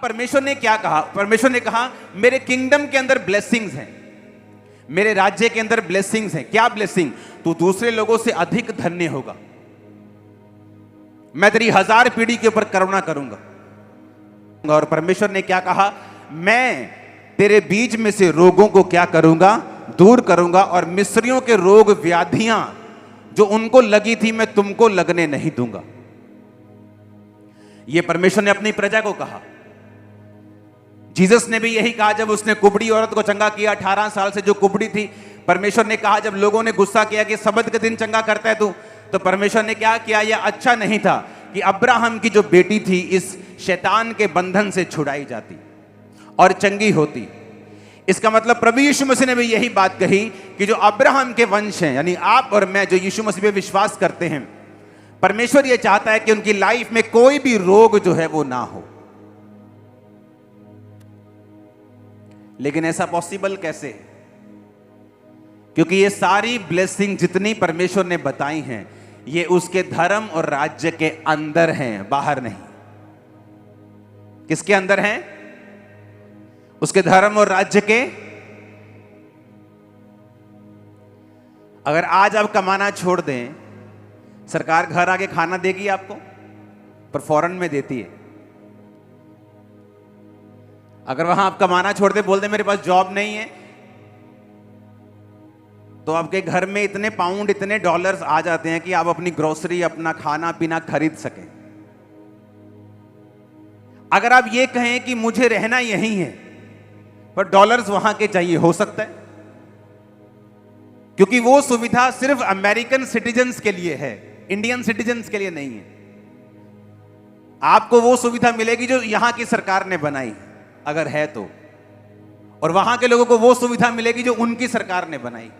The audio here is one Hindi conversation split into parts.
परमेश्वर ने क्या कहा? परमेश्वर ने कहा मेरे किंगडम के अंदर ब्लेसिंग्स हैं, मेरे राज्य के अंदर ब्लेसिंग्स हैं। क्या ब्लेसिंग? तू दूसरे लोगों से अधिक धन्य होगा, मैं तेरी 1000 पीढ़ी के ऊपर करुणा करूंगा। और परमेश्वर ने क्या कहा? मैं तेरे बीच में से रोगों को क्या करूंगा? दूर करूंगा, और मिस्रियों के रोग व्याधियां जो उनको लगी थी मैं तुमको लगने नहीं दूंगा। यह परमेश्वर ने अपनी प्रजा को कहा। जीसस ने भी यही कहा जब उसने कुबड़ी औरत को चंगा किया, 18 साल से जो कुबड़ी थी। परमेश्वर ने कहा जब लोगों ने गुस्सा किया कि सबत के दिन चंगा करता है तू, तो परमेश्वर ने क्या किया? यह अच्छा नहीं था कि अब्राहम की जो बेटी थी इस शैतान के बंधन से छुड़ाई जाती और चंगी होती। इसका मतलब प्रभु यीशु मसीह ने भी यही बात कही कि जो अब्राहम के वंश हैं, यानी आप और मैं जो यीशु मसीह पे विश्वास करते हैं, परमेश्वर यह चाहता है कि उनकी लाइफ में कोई भी रोग जो है वो ना हो। लेकिन ऐसा पॉसिबल कैसे? क्योंकि ये सारी ब्लेसिंग जितनी परमेश्वर ने बताई हैं ये उसके धर्म और राज्य के अंदर हैं, बाहर नहीं। किसके अंदर हैं? उसके धर्म और राज्य के। अगर आज आप कमाना छोड़ दें, सरकार घर आके खाना देगी आपको, पर फौरन में देती है। अगर वहां आप कमाना छोड़ दे, बोल दे मेरे पास जॉब नहीं है, तो आपके घर में इतने पाउंड, इतने डॉलर्स आ जाते हैं कि आप अपनी ग्रोसरी, अपना खाना पीना खरीद सकें। अगर आप ये कहें कि मुझे रहना यहीं है पर डॉलर्स वहां के चाहिए, हो सकता है, क्योंकि वो सुविधा सिर्फ अमेरिकन सिटीजन्स के लिए है, इंडियन सिटीजन्स के लिए नहीं है। आपको वो सुविधा मिलेगी जो यहां की सरकार ने बनाई, अगर है तो, और वहां के लोगों को वो सुविधा मिलेगी जो उनकी सरकार ने बनाई।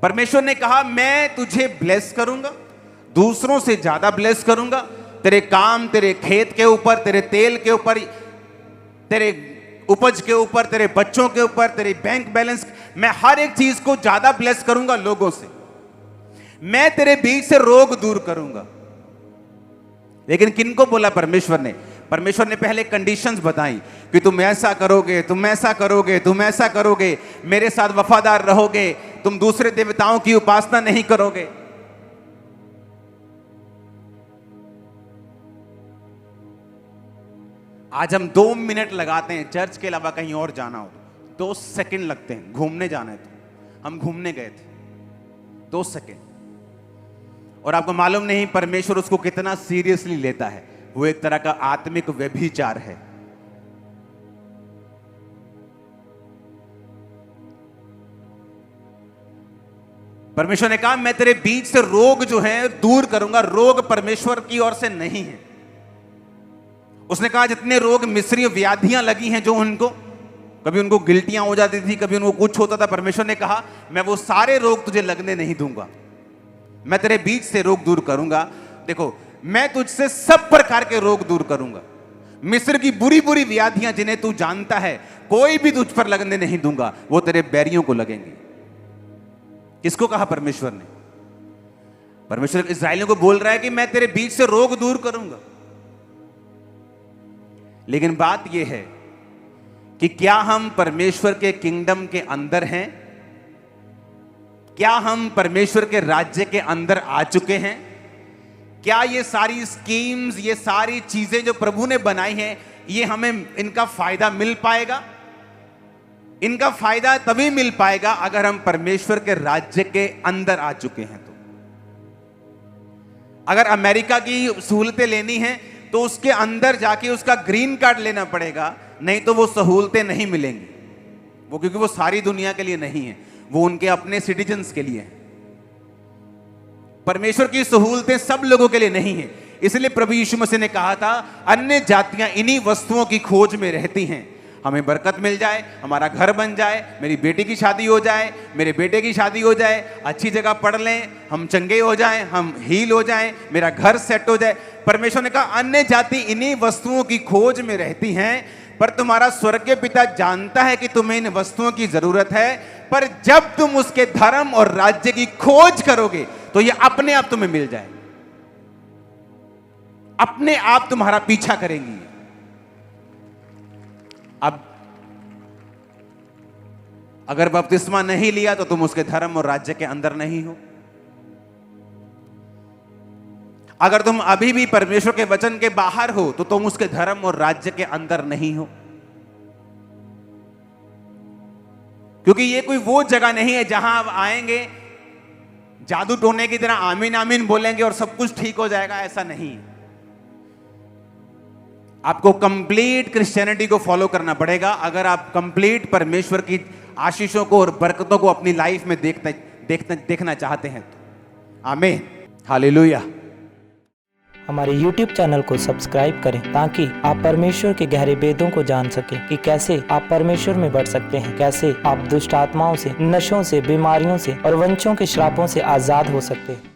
परमेश्वर ने कहा मैं तुझे ब्लेस करूंगा, दूसरों से ज्यादा ब्लेस करूंगा, तेरे काम, तेरे खेत के ऊपर, तेरे तेल के ऊपर, तेरे उपज के ऊपर, तेरे बच्चों के ऊपर, तेरे बैंक बैलेंस, मैं हर एक चीज को ज्यादा ब्लेस करूंगा लोगों से। मैं तेरे बीच से रोग दूर करूंगा। लेकिन किनको बोला परमेश्वर ने? परमेश्वर ने पहले कंडीशंस बताई कि तुम ऐसा करोगे, तुम ऐसा करोगे, तुम ऐसा करोगे, मेरे साथ वफादार रहोगे, तुम दूसरे देवताओं की उपासना नहीं करोगे। आज हम 2 मिनट लगाते हैं चर्च के अलावा कहीं और जाना हो तो 2 सेकंड लगते हैं। घूमने जाना है तो हम घूमने गए थे, 2 सेकंड, और आपको मालूम नहीं परमेश्वर उसको कितना सीरियसली लेता है। वो एक तरह का आत्मिक व्यभिचार है। परमेश्वर ने कहा मैं तेरे बीच से रोग जो है दूर करूंगा। रोग परमेश्वर की ओर से नहीं है। उसने कहा जितने रोग, मिस्री व्याधियां लगी हैं जो उनको, कभी उनको गिल्टियां हो जाती थी, कभी उनको कुछ होता था, परमेश्वर ने कहा मैं वो सारे रोग तुझे लगने नहीं दूंगा, मैं तेरे बीच से रोग दूर करूंगा। देखो, मैं तुझसे सब प्रकार के रोग दूर करूंगा। मिस्र की बुरी बुरी व्याधियां जिन्हें तू जानता है, कोई भी तुझ पर लगने नहीं दूंगा, वो तेरे बैरियों को लगेंगे। किसको कहा परमेश्वर ने? परमेश्वर इस्राएलियों को बोल रहा है कि मैं तेरे बीच से रोग दूर करूंगा। लेकिन बात यह है कि क्या हम परमेश्वर के किंगडम के अंदर हैं? क्या हम परमेश्वर के राज्य के अंदर आ चुके हैं? क्या ये सारी स्कीम्स, ये सारी चीजें जो प्रभु ने बनाई हैं, ये हमें इनका फायदा मिल पाएगा? इनका फायदा तभी मिल पाएगा अगर हम परमेश्वर के राज्य के अंदर आ चुके हैं। तो अगर अमेरिका की सहूलतें लेनी है तो उसके अंदर जाके उसका ग्रीन कार्ड लेना पड़ेगा, नहीं तो वो सहूलतें नहीं मिलेंगी। वो क्योंकि वो सारी दुनिया के लिए नहीं है, वो उनके अपने सिटीजन्स के लिए है। परमेश्वर की सहूलतें सब लोगों के लिए नहीं है। इसलिए प्रभु यीशु मसीह ने कहा था अन्य जातियां इन्हीं वस्तुओं की खोज में रहती हैं। हमें बरकत मिल जाए, हमारा घर बन जाए, मेरी बेटी की शादी हो जाए, मेरे बेटे की शादी हो जाए, अच्छी जगह पढ़ लें, हम चंगे हो जाएं, हम हील हो जाएं, मेरा घर सेट हो जाए। परमेश्वर ने कहा अन्य जाति इन्हीं वस्तुओं की खोज में रहती हैं, पर तुम्हारा स्वर्गीय पिता जानता है कि तुम्हें इन वस्तुओं की जरूरत है, पर जब तुम उसके धर्म और राज्य की खोज करोगे तो ये अपने आप तुम्हें मिल जाए, अपने आप तुम्हारा पीछा करेंगी। अब अगर बपतिस्मा नहीं लिया तो तुम उसके धर्म और राज्य के अंदर नहीं हो। अगर तुम अभी भी परमेश्वर के वचन के बाहर हो तो तुम उसके धर्म और राज्य के अंदर नहीं हो। क्योंकि ये कोई वो जगह नहीं है जहां आप आएंगे, जादू टोने की तरह आमीन आमीन बोलेंगे और सब कुछ ठीक हो जाएगा। ऐसा नहीं है। आपको कंप्लीट क्रिश्चियनिटी को फॉलो करना पड़ेगा अगर आप कंप्लीट परमेश्वर की आशीषों को और बरकतों को अपनी लाइफ में देखना चाहते हैं तो। आमीन, हालेलुया। हमारे YouTube चैनल को सब्सक्राइब करें ताकि आप परमेश्वर के गहरे भेदों को जान सकें कि कैसे आप परमेश्वर में बढ़ सकते हैं, कैसे आप दुष्ट आत्माओं से, नशों से, बीमारियों से और वंशों के श्रापों से आजाद हो सकते हैं।